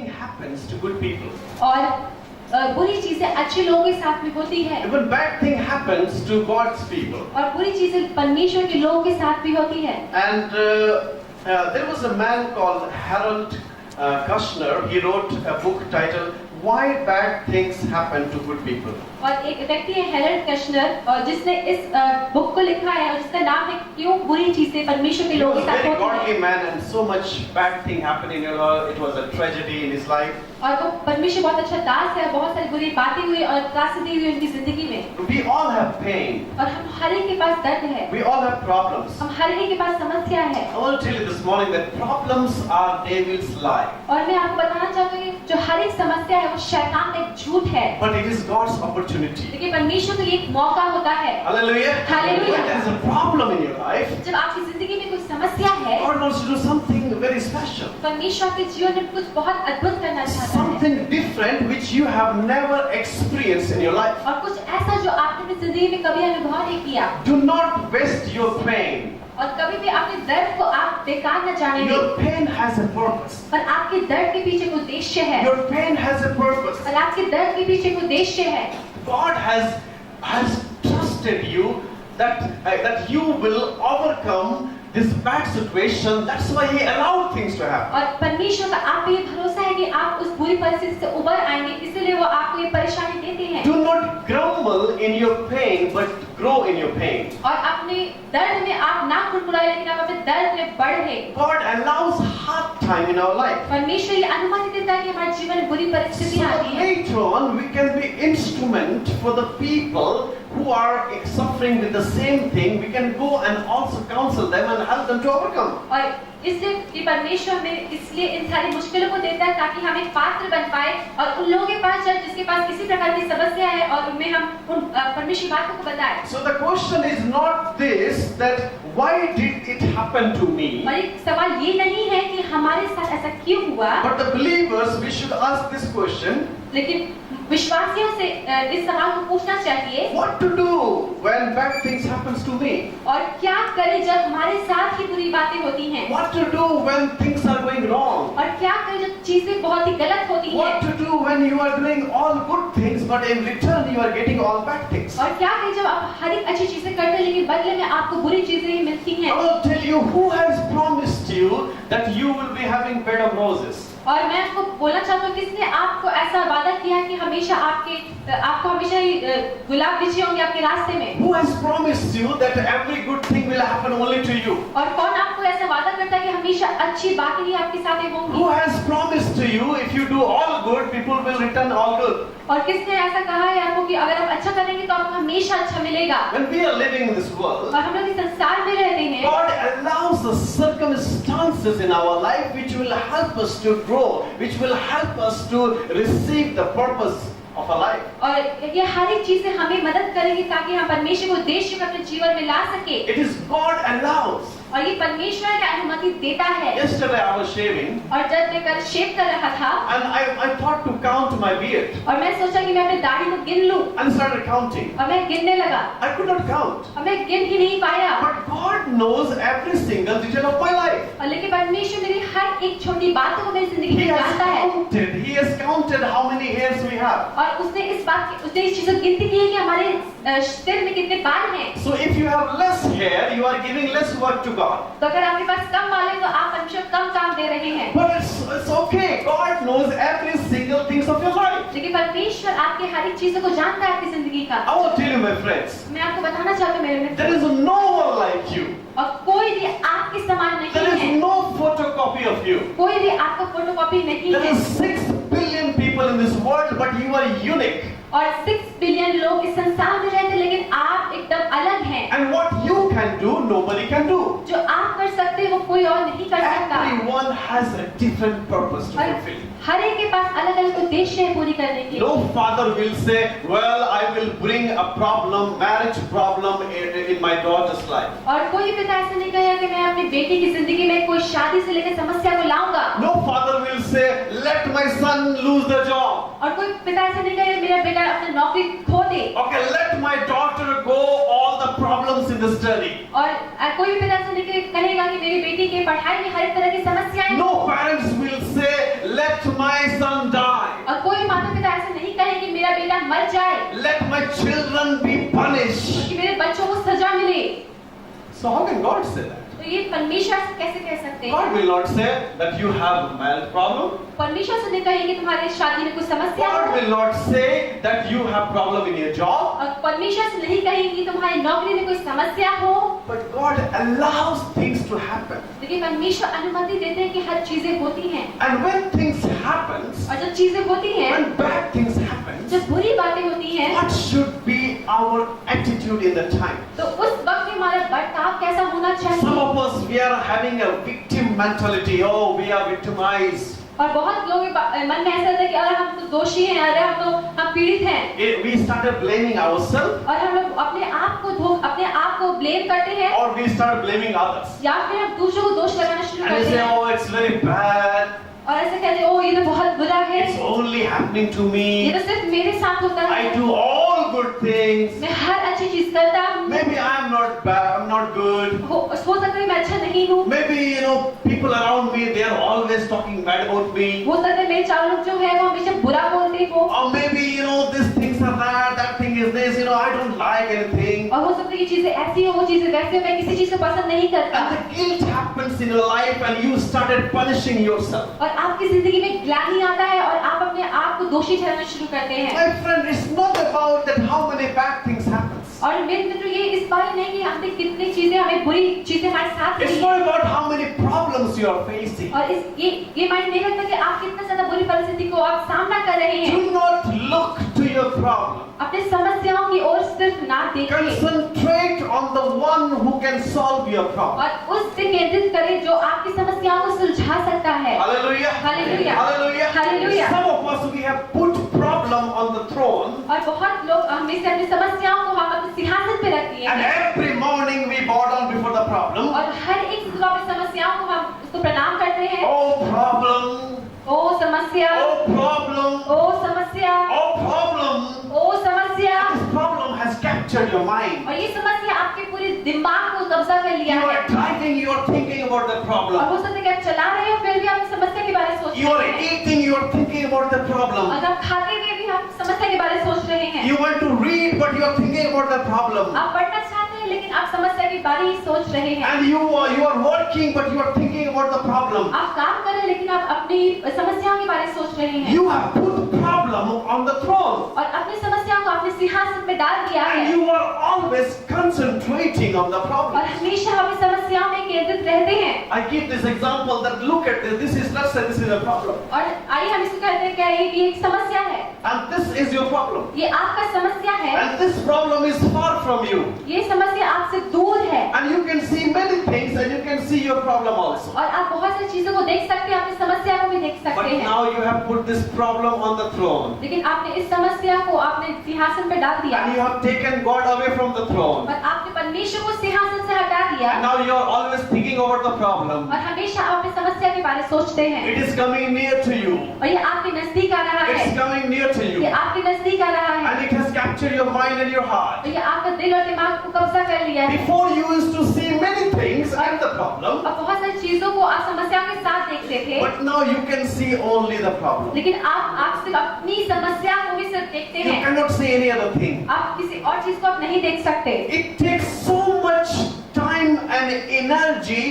thing happens to good people. और बुरी चीजें अच्छे लोगों के साथ में होती है, Even bad thing happens to God's people. और बुरी चीजें परमेश्वर के लोगों के साथ भी होती है। And there was a man called Harold Kushner. He wrote a book titled "Why Bad Things Happen to Good People." और एक व्यक्ति है हेरल्ड कश्नर, और जिसने इस बुक को लिखा है, और जिसका नाम है क्यों बुरी चीजें परमेश्वर के He लोगों was के a साथ very होती godly है। man, and so much bad thing happened in his life. It was a tragedy in his life. और वो परमेश्वर बहुत अच्छा दास है, बहुत सारी बुरी बातें हुई और त्रासदी हुई उनकी जिंदगी में। We all have pain. और हम हर एक के पास दर्द है, We all have problems. हम हर एक के पास समस्या है। I want to tell you this morning that problems are devil's lie. और मैं आपको बताना चाहती हूँ कि जो हर एक समस्या है वो शैतान का एक झूठ है, But it is God's opportunity. लेकिन परमेश्वर का ये एक मौका होता है। Hallelujah. Hallelujah. When there is a problem in your life, जब आपकी जिंदगी में कोई समस्या है, God wants to do something very special. परमेश्वर आपके जीवन में कुछ बहुत अद्भुत करना चाहता है, Something different which you have never experienced in your life. और कुछ ऐसा जो आपने अपनी जिंदगी में कभी अनुभव नहीं किया। Do not waste your pain. और कभी भी अपने दर्द को आप बेकार न जाने Your दें। pain has a purpose. पर आपके दर्द के पीछे कोई उद्देश्य है। Your pain has a purpose. और आपके दर्द के पीछे कोई उद्देश्य है। God has trusted you that you will overcome this bad situation. That's why He allowed things to happen. और परमेश्वर का आप पे ये भरोसा है कि आप उस बुरी परिस्थिति से उबर आएंगे, इसलिए वो आपको ये परेशानी देते हैं। Do not grumble in your pain, but grow in your pain. और अपने दर्द में आप ना कुड़कुड़ाए, लेकिन आप अपने दर्द में बढ़े। God allows hard time in our life. परमेश्वर ये अनुमति देता है कि हमारे जीवन में बुरी So परिस्थितियां that आती हैं, later on we can be instrument for the people who are suffering with the same thing. We can go and also counsel them and help them to overcome. और इसलिए कि परमेश्वर में इसलिए इन सारी मुश्किलों को देता है ताकि हम एक पात्र बन पाए और उन लोगों के पास जाए जिसके पास किसी प्रकार की समस्या है, और उनमें हम उन परमेश्वर की बातों को बताएं। So the question is not this, that why did it happen to me? और एक सवाल ये नहीं है कि हमारे साथ ऐसा क्यों हुआ, But the believers, we should ask this question: लेकिन विश्वासियों से इस सवाल को पूछना चाहिए, what to do when bad things happens to me? और क्या करें जब हमारे साथ ही बुरी बातें होती हैं, What to do when things are going wrong? और क्या करें जब चीजें बहुत ही गलत होती What हैं, to do when you are doing all good things, but in return you are getting all bad things? और क्या करें जब आप हर एक अच्छी चीजें करते हैं लेकिन बदले में आपको बुरी चीजें ही मिलती I हैं। will tell you who has promised you that you will be having bed of roses. और मैं आपको बोलना चाहता हूँ किसने आपको ऐसा वादा किया है कि हमेशा आपको हमेशा ही गुलाब बिछे होंगे आपके रास्ते में। Who has promised you that every good thing will happen only to you? और कौन आपको ऐसा वादा करता है कि हमेशा अच्छी बातें ही आपके साथ ही होंगी? Who has promised to you if you do all good, people will return all good? और किसने ऐसा कहा है आपको कि अगर आप अच्छा करेंगे तो आपको हमेशा अच्छा मिलेगा? When we are living in this world, और हम लोग इस संसार में रहते हैं, God allows the circumstances in our life which will help us to grow, which will help us to receive the purpose of our life. और ये हर एक चीजें हमें मदद करेंगी ताकि हम परमेश्वर को उद्देश्य को अपने जीवन में ला सके। It is God allows. और ये परमेश्वर की अनुमति देता है। Yesterday I was shaving और जब मैं कल शेव कर रहा था, and I thought to count my beard और मैं सोचा कि मैं अपनी दाढ़ी को गिन लूं, and started counting. और मैं गिनने लगा, I could not count. और मैं गिन ही नहीं पाया। But God knows every single detail of my life. और लेकिन परमेश्वर मेरी हर एक छोटी बात को मेरी जिंदगी He में has जानता है, counted. He has counted how many hairs we have. और उसने इस चीज को गिनती की है कि हमारे सिर में कितने बाल हैं। So if you have less hair, you are giving less work to God. तो अगर आपके पास कम बाल हैं तो आप परमेश्वर को कम काम दे रहे हैं। But it's okay. God knows every single things of your life. लेकिन परमेश्वर आपके हर एक चीजों को जानता है आपकी जिंदगी का। I want to tell you, my friends, मैं आपको बताना चाहता हूँ मेरे there Mitra, is no one like you. और कोई भी आपके समान नहीं There है, is no photocopy of you. कोई भी आपका फोटोकॉपी नहीं There है। is 6 billion people in this world, but you are unique. और 6 बिलियन लोग इस संसार में रहते हैं, लेकिन आप एकदम अलग हैं। And what you can do, nobody can do. जो आप कर सकते हैं वो कोई और नहीं कर सकता। Everyone has a different purpose to और fulfill. हर एक के पास अलग अलग उद्देश्य है पूरी करने की। No father will say, well, I will bring a problem, marriage problem in my daughter's life. और कोई पिता ऐसा नहीं कहेगा कि मैं अपनी बेटी की जिंदगी में कोई शादी से लेकर समस्या को लाऊंगा। No father will say, let my son lose the job. और कोई पिता ऐसा नहीं कहेगा मेरा बेटा अपनी नौकरी खो दे। Okay, let my daughter go all the problems in the study. और कोई भी पिता ऐसा नहीं कहेगा कि मेरी बेटी के पढ़ाई में हर तरह की समस्याएं। No parents will say, let my बढ़ जाए, let my children be punished. कि मेरे बच्चों को सजा मिले। So how can God say that? तो ये परमेश्वर से कैसे कह सकते हैं? God will not say that you have a marriage problem. परमेश्वर से नहीं कहेंगे तुम्हारे शादी में कुछ समस्या God हो। will not say that you have problem in your job. और परमेश्वर से नहीं कहेंगे तुम्हारी नौकरी में कोई समस्या हो। But God allows things to happen. लेकिन परमेश्वर अनुमति देते हैं कि हर चीजें होती हैं। And when things happens, और जब चीजें होती हैं, when bad things happen, जब बुरी बातें होती हैं, what should be our attitude in the time? तो उस वक्त में हमारा बर्ताव कैसा होना Some चाहिए? of us, we are having a victim mentality. Oh, we are victimized. और बहुत लोगों के मन में ऐसा रहता है कि अरे हम तो दोषी हैं, अरे हम पीड़ित हैं। We started blaming ourselves, और हम लोग अपने आप को ब्लेम करते हैं, or we start blaming others. या फिर हम दूसरों को दोष लगाना शुरू And we करते say, हैं oh, it's very bad. और ऐसे कहते हैं ओ ये तो बहुत बुरा है, It's only happening to ये me. तो सिर्फ मेरे साथ होता I है, do all good things. मैं हर अच्छी चीज करता हूँ। Maybe I'm not bad. I'm not good. हो सकता है मैं अच्छा नहीं हूँ, Maybe people around me, they are always talking bad about me. हो सकता है मेरे चारों लोग जो है वो हमेशा बुरा बोलते हो, Or maybe these things are that thing is this. I don't like anything. और हो सकता है ये चीजें ऐसी हो, वो चीजें वैसे हो, मैं किसी चीज को पसंद नहीं करता। And the guilt happens in your life, and you started punishing yourself. और आपकी जिंदगी में ग्लानि आता है और आप अपने आप को दोषी ठहराना शुरू करते हैं। My friend, it's not about that how many bad things happens. और मेरे मित्र ये इस बात नहीं कि हमने कितनी चीजें हमें बुरी चीजें हमारे साथ It's हुई not हैं। about how many problems you are facing. और ये मायने नहीं रखता कि आप कितना ज्यादा बुरी परिस्थिति को आप सामना कर रहे हैं। Do not look to your problem. अपने समस्याओं की ओर सिर्फ ना देखिए Concentrate on the one who can solve your problem. और उस पे केंद्रित करें जो आपकी समस्याओं को सुलझा सकता है। Hallelujah. Hallelujah. Hallelujah. Hallelujah. Some of us, we have put problem on the throne, और बहुत लोग हमें से अपनी समस्याओं को हम अपने सिंहासन पे रख दिए and हैं every morning we bow down before the problem. और हर एक सुबह अपनी समस्याओं को हम उसको प्रणाम करते हैं। Oh problem. ओ समस्या, Oh problem. ओ समस्या, Oh problem. ओ समस्या। This problem has captured your mind. और ये समस्या आपके पूरे दिमाग को कब्जा कर लिया You है। are driving, you are thinking about the और problem. हो सकता है कि आप चला रहे हो फिर भी आप समस्या के बारे में सोच You are रहे हैं। eating, you are thinking about the problem. और आप खाते हुए भी आप समस्या के बारे में सोच रहे हैं। You want to read, but you are thinking about the problem. आप पढ़ना चाहते हैं लेकिन आप समस्या के बारे में सोच रहे हैं। And you are working, but you are thinking about the problem. आप काम कर रहे हैं लेकिन आप अपनी समस्याओं के बारे में सोच रहे हैं। You have put problem on the throne. और अपनी समस्याओं को आपने सिंहासन में डाल दिया है। And you are always concentrating on the और problem. हमेशा अपनी समस्याओं में केंद्रित रहते हैं। I give this example that look at this. This is, let's say this is a problem. और आइए हम इसको कहते हैं क्या ये एक समस्या है। And this is your problem. ये आपका समस्या है। And this problem is far from you. ये समस्या आपसे दूर है। And you can see many things, and you can see your problem also. और आप बहुत सी चीजों को देख सकते हैं, अपनी समस्या को भी देख But सकते हैं। now you have put this problem on the throne. लेकिन आपने इस समस्या को आपने सिंहासन पे डाल दिया And you have taken God away from the throne. और आपने परमेश्वर को सिंहासन से हटा दिया And now you are always thinking about the problem. और हमेशा आप अपनी समस्या के बारे में सोचते हैं It is coming near to you. और ये आपके नजदीक आ रहा है। It's coming near to ये you. आपके नजदीक आ रहा है And it has captured your mind and your heart. और ये आपका दिल और दिमाग को कब्जा कर लिया है। Before you used to see many things and the problem, और बहुत सारी चीजों को आप समस्याओं के साथ देखते थे, but now you can see only the problem. लेकिन आप सिर्फ अपनी समस्या को भी सिर्फ देखते You हैं। cannot see any other thing. आप किसी और चीज को आप नहीं देख सकते। It takes so much time and energy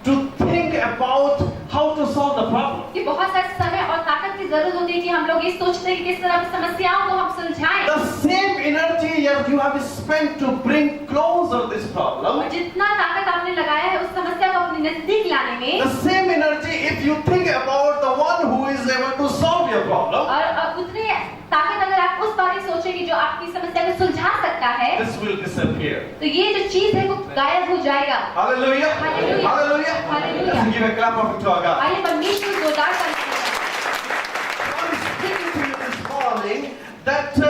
to think about how to solve the problem. कि बहुत सारे समय और ताकत की जरूरत होती है कि हम लोग ये सोचते हैं कि किस तरह समस्याओं को हम सुलझाएं। The same energy you have spent to bring closer this problem, और जितना ताकत आपने लगाया है उस समस्या को अपने नजदीक लाने में, the same energy if you think about the one who is able to solve your problem, और उतनी ताकत अगर आप उस बारे में सोचेंगे जो आपकी समस्या को सुलझा सकता है, this will disappear. तो ये जो चीज है वो गायब हो जाएगा। Hallelujah. Hallelujah. Hallelujah. Hallelujah. Let's give a clap of it to our God. आइए परमेश्वर को जोरदार ताली दें। God is speaking to you this morning that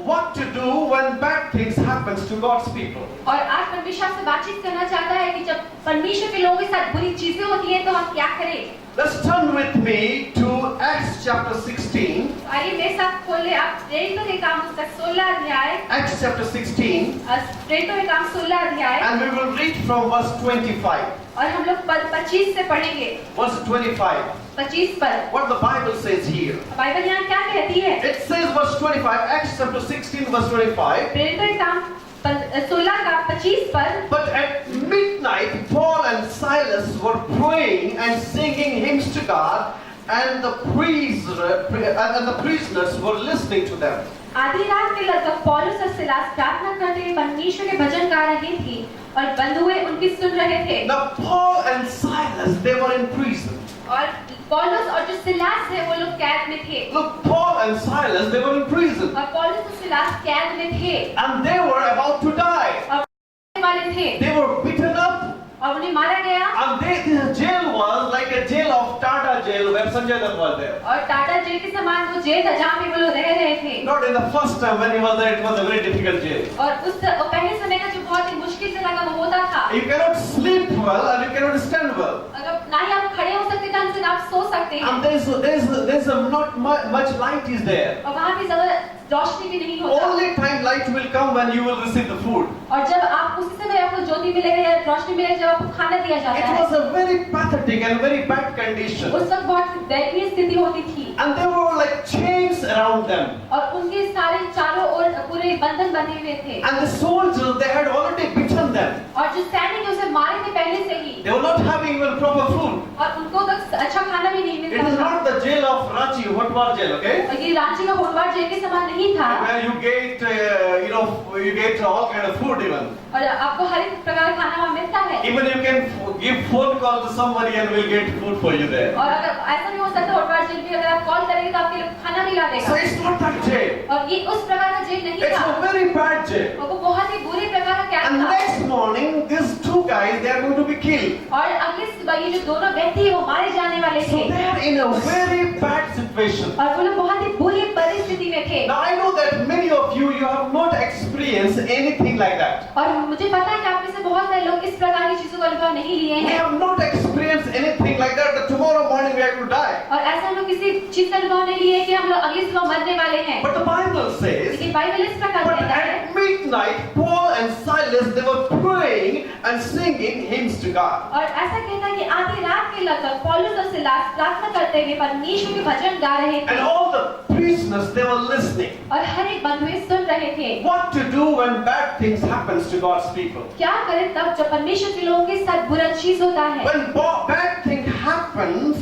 what to do when bad things happens to God's people. और आज परमेश्वर से बातचीत करना चाहता है कि जब परमेश्वर के लोगों के साथ बुरी चीजें होती हैं तो हम क्या करें। Let's turn with me to Acts chapter 16. आइए मेरे साथ खोले आप प्रेरितों के काम उसका 16 अध्याय, Acts chapter 16, प्रेरितों के काम 16 अध्याय, and we will read from verse 25. और हम लोग 25 से पढ़ेंगे। Verse 25. 25 पर What the Bible says here. Bible यहाँ क्या कहती है? It says verse 25, Acts chapter 16 verse 25. प्रेरितों के काम 16 का 25 पर, But at midnight, Paul and Silas were praying and singing hymns to God, and the prisoners were listening to them. आधी रात के लगभग पौलुस और सिलास प्रार्थना करते हुए परमेश्वर के भजन गा रहे थे और बंधुए उनकी सुन रहे थे। Now Paul and Silas, they were in prison. और पौलुस और जो सिलास है वो लोग कैद में थे। Look, Paul and Silas, they were in prison. और पौलुस और सिलास कैद में थे। And they were about to die. और मरने वाले थे। They were beaten up. और उन्हें मारा गया। And their jail was like a jail of Tata jail where Sanjay Dutt was there. और टाटा जेल के समान वो जेल था जहाँ पे वो लोग रह रहे थे। Not in the first time when he was there, it was a very difficult jail. और पहले समय का जो बहुत ही मुश्किल से लगा वो होता था। You cannot sleep well and you cannot stand well. अगर ना ही आप खड़े हो सकते ढंग से ना आप सो सकते हैं। And there's not much light is there. और वहाँ पे ज़्यादा रोशनी भी नहीं होता। Only time light will come when you will receive the food. और जब आप उसी समय आपको ज्योति मिलेगा या रोशनी मिलेगी जब आपको खाना दिया जाता It है। was a very pathetic and very bad condition. उस वक्त बहुत दयनीय स्थिति होती थी। And there were like chains around them. और उनके सारे चारों ओर पूरे बंधन बंधे हुए थे। And the soldiers, they had already beaten them. और जो सैनिक उसे मारे थे पहले से ही। They were not having even proper food. और उनको तक अच्छा खाना भी नहीं It मिलता is था। not the jail of Ranchi, Hotwar jail, okay? और ये रांची का होटवार जेल के समान नहीं था। Where you get, you get all kind of food even. और आपको हर एक प्रकार का खाना वहाँ मिलता है। Even you can give phone call to somebody and we'll get food for you there. और अगर ऐसा नहीं हो सकता होटवार जेल भी अगर आप कॉल करेंगे तो आपके लिए खाना भी ला So देगा। it's not that jail. और ये उस प्रकार का जेल नहीं It's था। a very bad jail. और वो बहुत ही बुरे प्रकार का कैद And था। next morning, these two guys, they are going to be killed. और अगले सुबह ये जो दोनों व्यक्ति वो मारे जाने वाले So थे। they are in a very bad situation. और वो लोग बहुत ही बुरी परिस्थिति में थे। Now I know that many of you have not experienced anything like that. और मुझे पता है कि आप में से बहुत सारे लोग इस प्रकार की चीजों का अनुभव नहीं लिए We हैं। have not experienced anything like that. That tomorrow morning we are going to die. और ऐसा हम लोग किसी चीज का अनुभव नहीं लिए कि हम लोग अगली सुबह मरने वाले हैं। But the Bible says, लेकिन बाइबल इस प्रकार but कहता है। at midnight, Paul and Silas, they were praying and singing hymns to God. और ऐसा कहता है कि आधी रात के लगभग पौलुस और सिलास प्रार्थना करते हुए परमेश्वर के भजन गा रहे And थे। all the prisoners, they were listening. और हर एक बंधुए सुन रहे थे। What to do when bad things happens to God's people? क्या करें तब जब परमेश्वर के लोगों के साथ बुरा चीज होता है। When bad thing happens,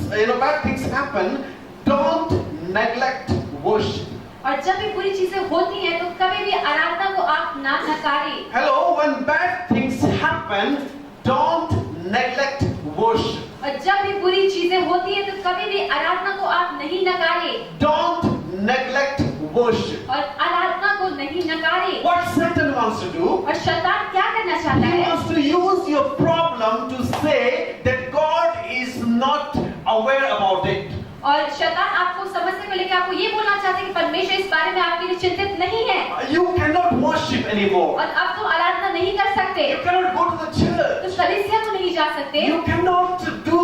bad things happen, don't neglect worship. और जब भी बुरी चीजें होती हैं तो कभी भी आराधना को आप ना नकारें। Hello, when bad things happen, don't neglect worship. और जब भी बुरी चीजें होती हैं तो कभी भी आराधना को आप नहीं नकारें। Don't neglect worship. और आराधना को नहीं नकारें। What Satan wants to do? और शैतान क्या करना चाहता He है? wants to use your problem to say that God is not aware about it. और शैतान आपको समस्या को लेकर आपको ये बोलना चाहते हैं कि परमेश्वर इस बारे में आपके लिए चिंतित नहीं है। You cannot worship anymore. और अब तुम आराधना नहीं कर सकते। You cannot go to the church. तुम कलीसिया को नहीं जा सकते। You cannot do,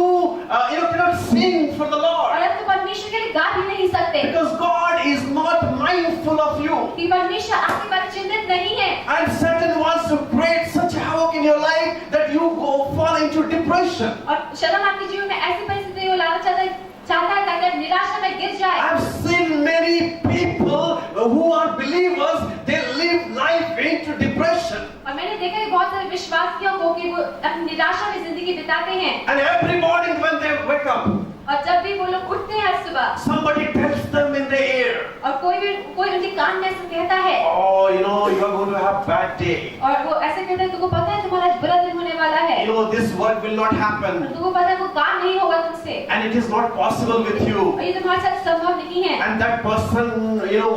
you cannot sing for the Lord. और अब तुम परमेश्वर के लिए गा भी नहीं सकते। Because God is not mindful of you. कि परमेश्वर आपके बारे में चिंतित नहीं है। And Satan wants to create such havoc in your life that you fall into depression. और शैतान आपके जीवन में ऐसी परिस्थिति को लाना चाहता है ताकि आप निराशा में गिर जाए। I've seen many people who are believers, they live life into depression. और मैंने देखा है बहुत सारे विश्वासियों को कि वो अपनी निराशा में जिंदगी बिताते हैं। And every morning when they wake up, और जब भी वो लोग उठते हैं सुबह, somebody tells them in the ear, और कोई उनके कान में ऐसा कहता है, oh, you are going to have bad day. और वो ऐसे कहता है तुमको पता है तुम्हारा बुरा दिन होने वाला है। This work will not happen. और तुमको पता है वो काम नहीं होगा तुमसे। And it is not possible with you. और ये तुम्हारे साथ संभव नहीं है। And that person,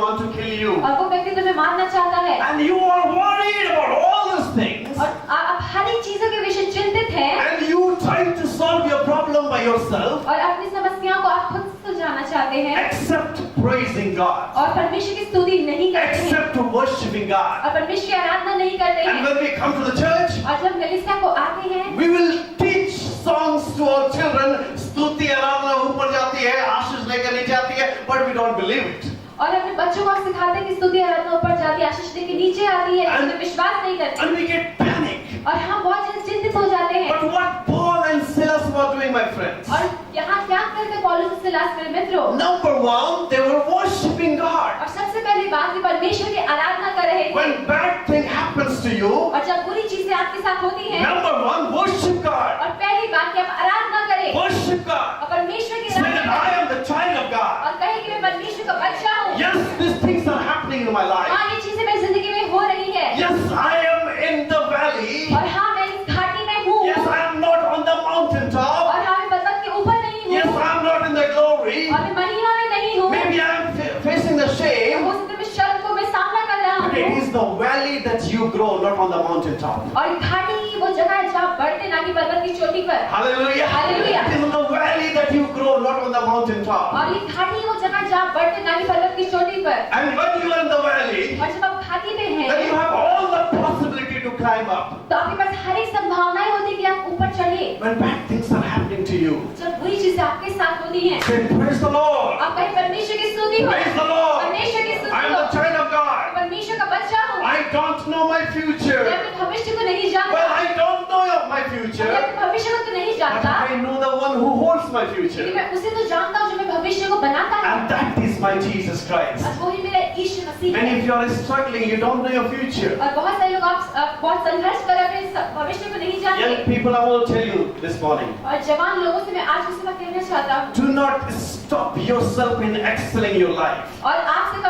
want to kill you. और वो व्यक्ति तुम्हें मारना चाहता है। And you are worried about all these things. और आप हर एक चीजों के विषय चिंतित हैं। And you try to solve your problem by yourself. और अपनी समस्याओं को आप खुद सुलझाना चाहते हैं। Except praising God. और परमेश्वर की स्तुति नहीं करते हैं। Except worshiping God. और परमेश्वर की आराधना नहीं करते हैं। And when we come to the church, और जब कलीसिया को आते हैं, we will teach songs to our children. स्तुति आराधना ऊपर जाती है, आशीष लेकर नीचे आती है, but we don't believe it. और अपने बच्चों को आप सिखाते हैं कि स्तुति आराधना ऊपर जाती है, आशीष लेकर नीचे आती है, इसमें विश्वास नहीं करते। And we get panic. और हम बहुत जल्द चिंतित हो जाते हैं। But what Paul and Silas were doing, my friends? और यहाँ क्या करते पौलुस और सिलास मेरे मित्रों? Number one, they were worshiping God. और सबसे पहली बात कि परमेश्वर की आराधना कर रहे थे। When bad thing happens to you, और जब बुरी चीजें आपके साथ होती हैं, number one, worship God. और पहली बात कि आप आराधना करें Worship God. और परमेश्वर की Say that आराधना I करें am the child of God. और कहें कि मैं परमेश्वर का बच्चा हूँ। Yes, these things are happening in my life. हाँ, ये चीजें मेरी जिंदगी में हो रही है। Yes, I am in the valley. और हाँ, मैं इस घाटी में हूँ। Yes, I am not on the mountain top. और हाँ, मैं पर्वत के ऊपर नहीं हूँ। Yes, I am not in the glory. और मैं महिमा में नहीं हूँ। Maybe I am facing the shame. हो सकता है मैं शर्म को मैं सामना कर रहा But it हूँ। is the valley that you grow, not on the mountain top. और घाटी वो जगह है जहाँ बढ़ते ना कि पर्वत की चोटी पर। Hallelujah. Hallelujah. It is in the valley that you grow, not on the mountain top. और ये घाटी वो जगह जहाँ बढ़ते ना कि पर्वत की चोटी पर। And when you are in the valley, और जब आप घाटी में हैं, then you have all the possibility to climb up. तो आपके पास हर एक संभावनाएं होती है कि आप ऊपर चढ़े। When bad things are happening to you, जब बुरी चीजें आपके साथ होती हैं, say, praise the Lord. आप कहें परमेश्वर की स्तुति हो। Praise the Lord. परमेश्वर की I स्तुति am हो। the child of God. परमेश्वर का बच्चा हूँ। I don't know my मैं future. अपने भविष्य को नहीं Well, जानता। I don't know of my मैं future, अपने भविष्य को तो नहीं but जानता, I know the one who holds my लेकिन future. मैं उसे तो जानता हूँ जो मेरे भविष्य को बनाता है। And that is my Jesus Christ. और वही मेरा यीशु मसीह And है। if you are struggling, you don't know your future. और बहुत सारे लोग आप बहुत संघर्ष कर अपने भविष्य को नहीं जानते। Young people, I will tell you this morning. और जवान लोगों से मैं आज उसे कहना चाहता हूँ। Do not stop yourself in excelling your life. और आप सिर्फ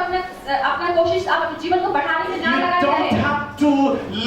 अपना कोशिश आप अपने जीवन को बढ़ाने में ना You लगा don't रहे। have to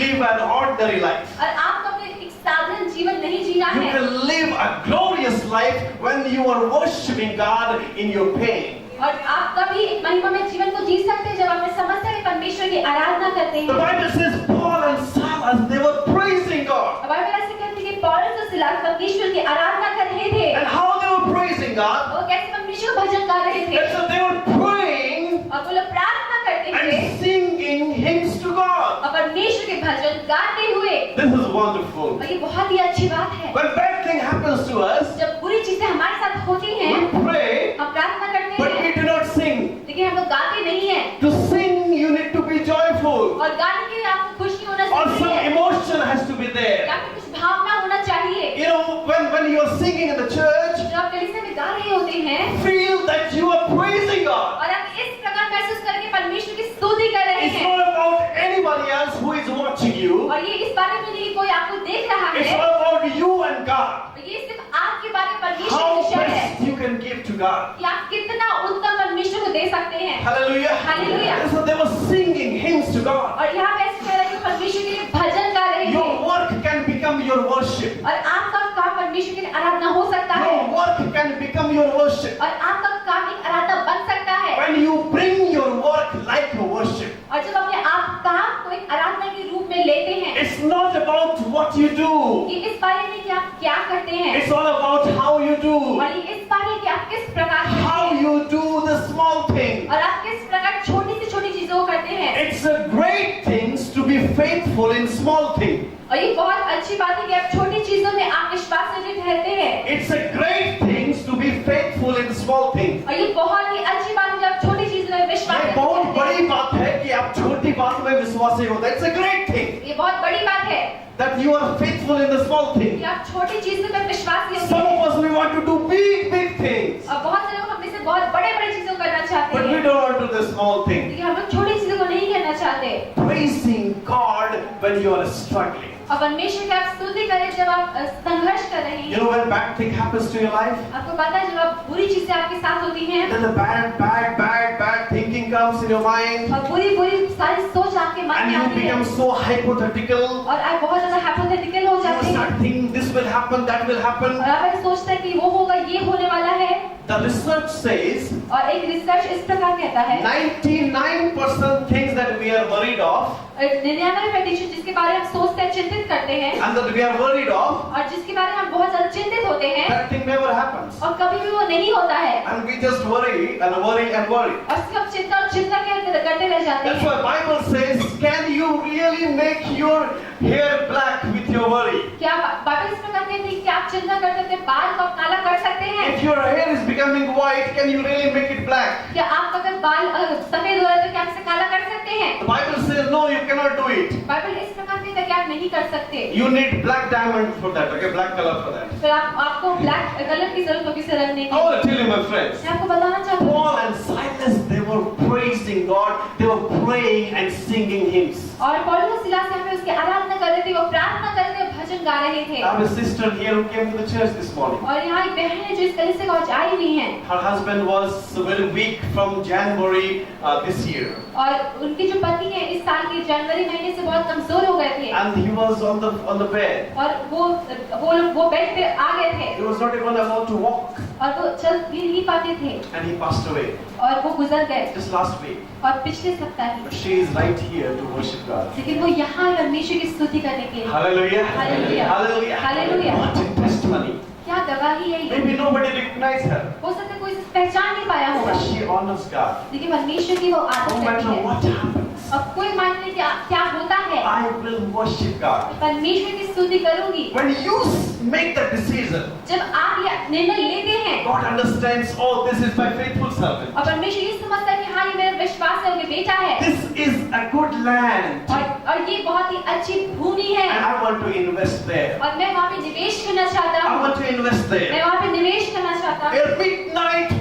live an ordinary life. और आपको अपने एक साधारण जीवन नहीं जीना You है। can live a glorious life when you are worshiping God in your pain. और आप कभी एक महिमा में जीवन को जी सकते हैं जब आप समस्या में परमेश्वर की आराधना करते The हैं। Bible says Paul and Silas, they were praising God. Bible ऐसे कहती है कि पौलुस और सिलास परमेश्वर की आराधना कर रहे थे। And how they were praising God? वो कैसे परमेश्वर को भजन गा रहे थे And so they were praying और वो लोग प्रार्थना करते थे and singing hymns to God. और परमेश्वर के भजन गाते हुए। This is wonderful. और ये बहुत ही अच्छी बात है। When bad thing happens to us, जब बुरी चीजें हमारे साथ होती हैं, we pray, हम प्रार्थना करते but we हैं, do not sing. लेकिन हम लोग गाते नहीं हैं। To sing, you need to be joyful. और गाने के लिए आपको खुशी होना Or चाहिए, some emotion has to be there. या फिर कुछ भावना होना चाहिए। You know, when you are singing in the church, जब आप कलीसिया में गा रहे होते हैं feel that you are praising God. और आप इस प्रकार महसूस करके परमेश्वर की स्तुति कर रहे It's हैं। not about anybody else who is watching you. और ये इस बारे में नहीं कि कोई आपको देख रहा It's है, all about you and God. ये सिर्फ आपके बारे में परमेश्वर How की विषय है best you can give to God. कि आप कितना उत्तम परमेश्वर को दे सकते हैं। Hallelujah. Hallelujah. So they were singing hymns to God. और यहाँ पे ऐसे कह रहा है कि परमेश्वर के लिए भजन गा रहे Your हैं work can become your worship. और आपका काम परमेश्वर के लिए आराधना हो सकता है Your work can become your worship. और आपका काम एक आराधना बन सकता है। When you bring your work like a worship. और जब अपने आप काम को एक आराधना के रूप में लेते हैं, It's not about what you do. ये इस बारे में कि आप क्या करते हैं It's all about how you do. और ये इस बारे में कि आप किस प्रकार करते How हैं you do the small thing. और आप किस प्रकार छोटी से छोटी चीजों को करते हैं। It's a great things to be faithful in small thing. और ये बहुत अच्छी बात है कि आप छोटी चीजों में आप विश्वासयोग्य ठहरते हैं It's a great things to be faithful in small things. और ये बहुत ही अच्छी बात है कि आप छोटी चीजों में विश्वास ये करते बहुत हैं। बड़ी बात है कि आप छोटी बात में विश्वासी होते हैं. It's a great thing ये बहुत बड़ी बात है that you are faithful in the small कि thing. आप छोटी चीजों में विश्वास योग्य Some हैं of us we want to do big things, और बहुत से लोग हम में से बहुत बड़े बड़े चीजों को करना चाहते but we हैं, don't want to do the small thing. लेकिन हम लोग छोटी चीजों को नहीं करना चाहते। Praising God when you are struggling. और परमेश्वर की आप स्तुति करें जब आप संघर्ष कर रहे You हैं। know when bad thing happens to your life, आपको पता है जब आप बुरी चीजें आपके साथ होती हैं then the bad thinking comes in your mind, और बुरी सारी सोच आपके मन and में you आती है become so hypothetical. और आप बहुत ज्यादा हाइपोथेटिकल हो You जाते हैं start thinking this will happen, that will happen. और आप ऐसे सोचते हैं कि वो होगा, ये होने वाला है। The research says और एक रिसर्च इस प्रकार कहता है 99% things that we are worried of 99% जिसके बारे में हम सोचते हैं, चिंतित करते हैं and that we are worried of, और जिसके बारे में हम बहुत ज्यादा चिंतित होते हैं that thing never happens. और कभी भी वो नहीं होता है And we just worry and worry and worry. और सिर्फ हम चिंता और चिंता करते रह जाते That's हैं। why Bible says, can you really make your hair black with your worry? क्या बाइबल इस प्रकार कहती है कि आप चिंता करते थे बाल को आप काला कर सकते हैं? If your hair is becoming white, can you really make it black? क्या आप अगर बाल सफेद हो रहे तो क्या आप इसे काला कर सकते हैं? The Bible says, no, you cannot do it. Bible इस प्रकार नहीं था कि आप नहीं कर सकते। You need black diamond for that, okay? Black color for that. फिर आपको ब्लैक कलर की जरूरत होगी इसे रंगने I की। want to tell you, my friends. मैं आपको बताना चाहता हूँ, Paul and Silas, they were praising God. They were praying and singing hymns. और पौलुस और सिलास यहाँ पे उसकी आराधना कर रहे थे, वो प्रार्थना कर रहे थे, भजन गा रहे थे। I have a sister here who came to the church this morning. और यहाँ एक बहन है जो इस कलीसिया को आज आई हुई है। Her husband was very weak from January this year. और उनकी जो पति है इस साल के जनवरी महीने से बहुत कमजोर हो गए थे। And he was on the bed. और वो बेड पे आ गए थे। He was not even able to walk. और वो चल भी नहीं पाते थे। And he passed away और वो गुजर गए। just last week. और पिछले सप्ताह ही। But she is right here to worship God. लेकिन वो यहाँ परमेश्वर की स्तुति करने के लिए। Hallelujah. Hallelujah. Hallelujah. Hallelujah. What a testimony. क्या गवाही है ये? Maybe nobody recognized her. हो सकता है कोई इसे पहचान नहीं पाया होगा। But she honors God. लेकिन परमेश्वर की वो आदत No करती matter है। what happens, अब कोई मायने नहीं क्या होता है। I will worship God. परमेश्वर की स्तुति करूंगी। When you make that decision, जब आप ये निर्णय लेते हैं, God understands, oh, this is my faithful servant. और परमेश्वर ये समझता है कि हाँ ये मेरा विश्वास है, ये बेटा है। This is a good land. और ये बहुत ही अच्छी भूमि है। And I want to invest there. और मैं वहाँ पे निवेश करना चाहता I हूँ। want to invest मैं there. वहाँ पे निवेश करना चाहता हूँ। At midnight,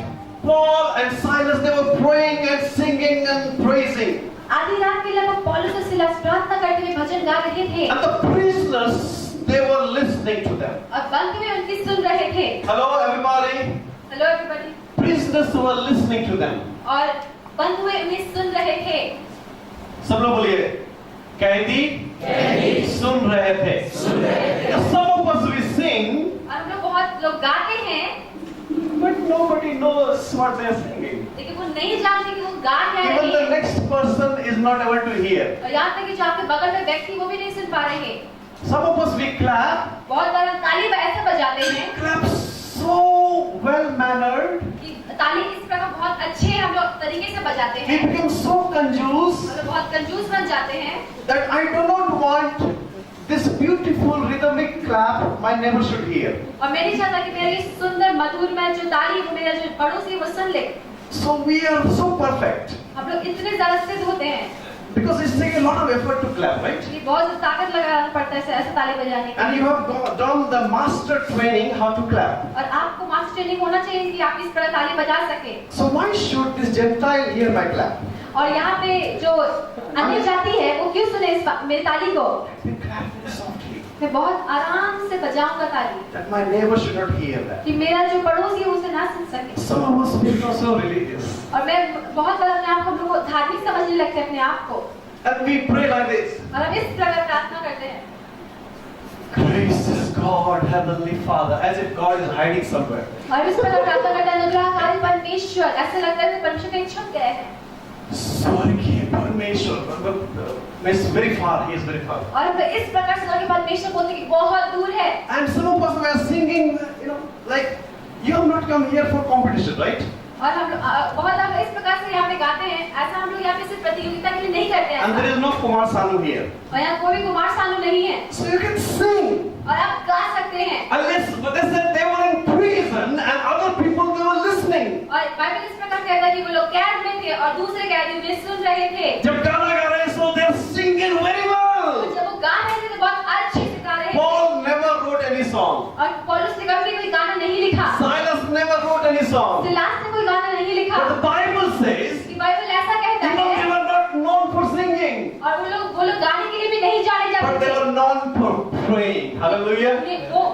Paul and Silas, they were praying and singing and praising. आधी रात के लगभग पौलुस और सिलास प्रार्थना करते हुए भजन गा रहे थे। And the prisoners, they were listening to them. और बंद में उनकी सुन रहे थे। Hello, everybody. Hello everybody. Prisoners were listening to them. और बंद हुए उन्हें सुन रहे थे। सब लोग बोलिए, कैदी सुन रहे थे। Now, some of us we sing, और हम लोग बहुत लोग गाते हैं, but nobody knows what they are singing. लेकिन वो नहीं जानते कि वो गा क्या Even रहे the हैं। next person is not able to hear. और यहाँ तक कि जो आपके बगल में व्यक्ति वो भी नहीं सुन पा रहे हैं। Some of us we clap, बहुत बार हम ताली ऐसे बजाते हैं clap so well mannered. कि ताली इस प्रकार बहुत अच्छे हम लोग तरीके से बजाते We हैं become so कंजूस और बहुत कंजूस बन जाते हैं that I do not want this beautiful rhythmic clap my neighbor should hear. और मैं नहीं चाहता कि मेरा ये सुंदर मधुर में जो ताली वो मेरा जो पड़ोसी है वो सुन ले। So we are so perfect हम लोग इतने ज्यादा सिद्ध होते हैं because it's taking a lot of effort to clap, right? कि बहुत ताकत लगाना पड़ता है ऐसे ताली बजाने के And लिए। you have done the master training how to clap. और आपको मास्टर ट्रेनिंग होना चाहिए कि आप इस प्रकार ताली बजा सके। So why should this Gentile hear my clap? और यहाँ पे जो अन्य जाति है वो क्यों सुने मेरी ताली को? We clap very softly. मैं बहुत आराम से बजाऊंगा ताली That my neighbor should not hear that. कि मेरा जो पड़ोसी है उसे ना सुन सके। Some of us become so religious. और मैं बहुत बार अपने आप को हम लोग धार्मिक समझने लगते हैं अपने आप को। And we pray like this. और हम इस प्रकार प्रार्थना करते हैं। Gracious God, Heavenly Father, as if God is hiding somewhere. और इस प्रकार प्रार्थना करते हैं अनुग्रहकारी परमेश्वर, ऐसे लगता है कि परमेश्वर कहीं छुप गए हैं। स्वर्गीय परमेश्वर, it's very far, he is very far. और हम इस प्रकार स्वर्गीय परमेश्वर बोलते हैं कि बहुत दूर है। And some of us were singing, like you have not come here for competition, right? और हम लोग बहुत हम इस प्रकार से यहाँ पे गाते हैं, ऐसा हम लोग यहाँ पे सिर्फ प्रतियोगिता के लिए नहीं करते हैं। And there is no Kumar Sanu here. और यहाँ कोई भी कुमार सानू नहीं है। So you can sing. और आप गा सकते हैं। Unless, but they said they were in prison and other people they were listening. और बाइबल इस प्रकार कहता है कि वो लोग कैद में थे और दूसरे कैदी उन्हें सुन रहे थे। जब गाना गा रहे so they are singing very well. और जब वो गा रहे थे तो बहुत अच्छे से गा रहे थे। Paul never wrote any song. और पौलुस ने कभी कोई गाना नहीं लिखा। Silas never wrote any song. Silas ने कोई गाना नहीं लिखा। But the Bible says कि बाइबल ऐसा कहता they है were not known for singing, और वो लोग गाने के लिए भी नहीं जाने but जाते they थे। were known for praying. Hallelujah.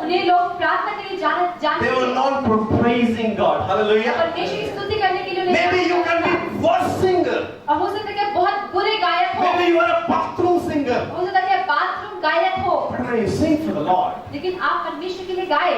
उन्हें लोग प्रार्थना के लिए जानते They were थे। known for praising God. Hallelujah. परमेश्वर की स्तुति करने के लिए उन्हें Maybe you can be worst singer. और हो सकता है कि बहुत बुरे गायक हो। Maybe you are a bathroom singer. हो सकता है कि आप बाथरूम गायक हो। But when you sing for the Lord, लेकिन आप परमेश्वर के लिए गाए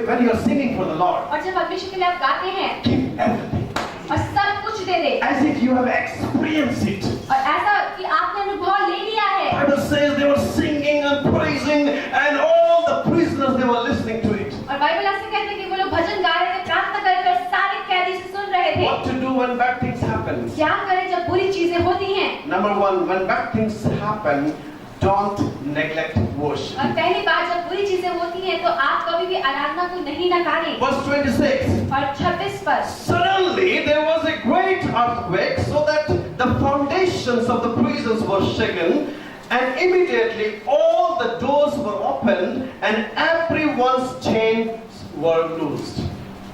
when you are singing for the Lord, और जब परमेश्वर के लिए आप गाते हैं give everything और सब कुछ दे दे as if you have experienced it. और ऐसा कि आपने अनुभव ले लिया है। Bible says they were singing and praising, and all the prisoners they were listening to it. और बाइबल ऐसे कहते हैं कि वो लोग भजन गा रहे थे, प्रार्थना कर रहे थे, सारे कैदी से सुन रहे थे। What to do when bad things happen? क्या करें जब बुरी चीजें होती हैं? Number one, when bad things happen, don't neglect worship. और पहली बात जब बुरी चीजें होती हैं तो आप कभी भी आराधना को नहीं नकारें। Verse 26. और 26 पर Suddenly there was a great earthquake, so that the foundations of the prisons were shaken, And immediately all the doors were opened and everyone's chains were loosed.